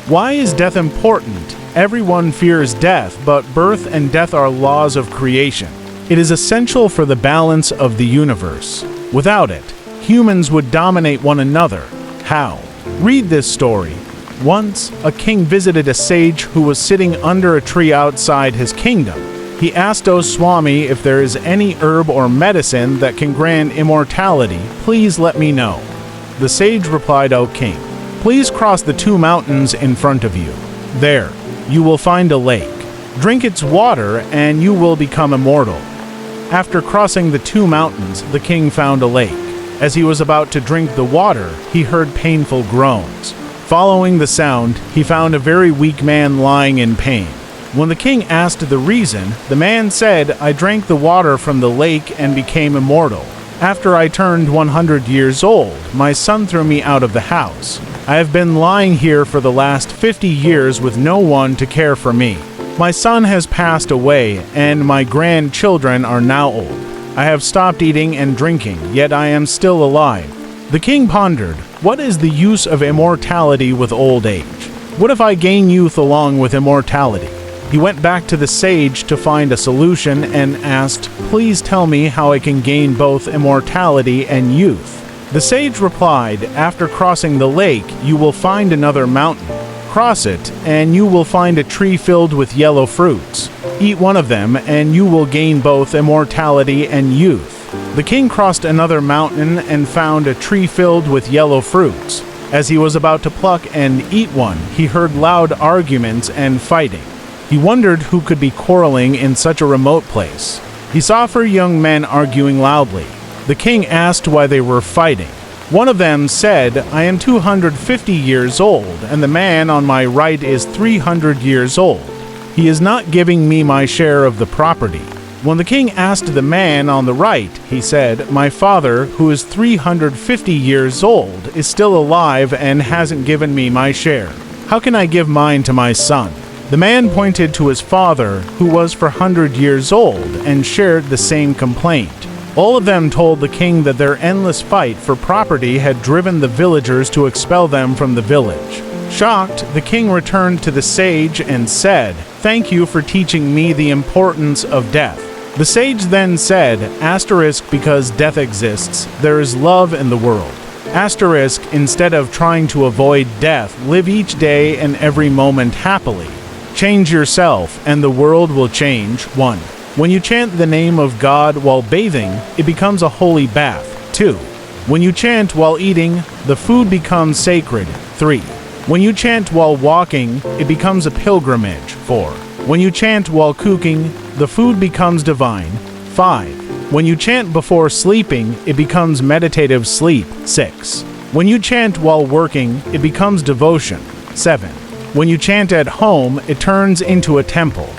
Why is death important? Everyone fears death, but birth and death are laws of creation. It is essential for the balance of the universe. Without it, humans would dominate one another. How? Read this story. Once, a king visited a sage who was sitting under a tree outside his kingdom. He asked O Swami if there is any herb or medicine that can grant immortality. Please let me know. The sage replied, O king, please cross the 2 mountains in front of you. There, you will find a lake. Drink its water and you will become immortal. After crossing the 2 mountains, the king found a lake. As he was about to drink the water, he heard painful groans. Following the sound, he found a very weak man lying in pain. When the king asked the reason, the man said, I drank the water from the lake and became immortal. After I turned 100 years old, my son threw me out of the house. I have been lying here for the last 50 years with no one to care for me. My son has passed away, and my grandchildren are now old. I have stopped eating and drinking, yet I am still alive. The king pondered, what is the use of immortality with old age? What if I gain youth along with immortality? He went back to the sage to find a solution and asked, please tell me how I can gain both immortality and youth. The sage replied, after crossing the lake, you will find another mountain. Cross it, and you will find a tree filled with yellow fruits. Eat one of them, and you will gain both immortality and youth. The king crossed another mountain and found a tree filled with yellow fruits. As he was about to pluck and eat one, he heard loud arguments and fighting. He wondered who could be quarreling in such a remote place. He saw 4 young men arguing loudly. The king asked why they were fighting. One of them said, I am 250 years old, and the man on my right is 300 years old. He is not giving me my share of the property. When the king asked the man on the right, he said, my father, who is 350 years old, is still alive and hasn't given me my share. How can I give mine to my son? The man pointed to his father, who was 400 years old, and shared the same complaint. All of them told the king that their endless fight for property had driven the villagers to expel them from the village. Shocked, the king returned to the sage and said, thank you for teaching me the importance of death. The sage then said, asterisk, because death exists, there is love in the world. Asterisk, instead of trying to avoid death, live each day and every moment happily. Change yourself, and the world will change. 1. When you chant the name of God while bathing, it becomes a holy bath. 2. When you chant while eating, the food becomes sacred. 3. When you chant while walking, it becomes a pilgrimage. 4. When you chant while cooking, the food becomes divine. 5. When you chant before sleeping, it becomes meditative sleep. 6. When you chant while working, it becomes devotion. 7. When you chant at home, it turns into a temple.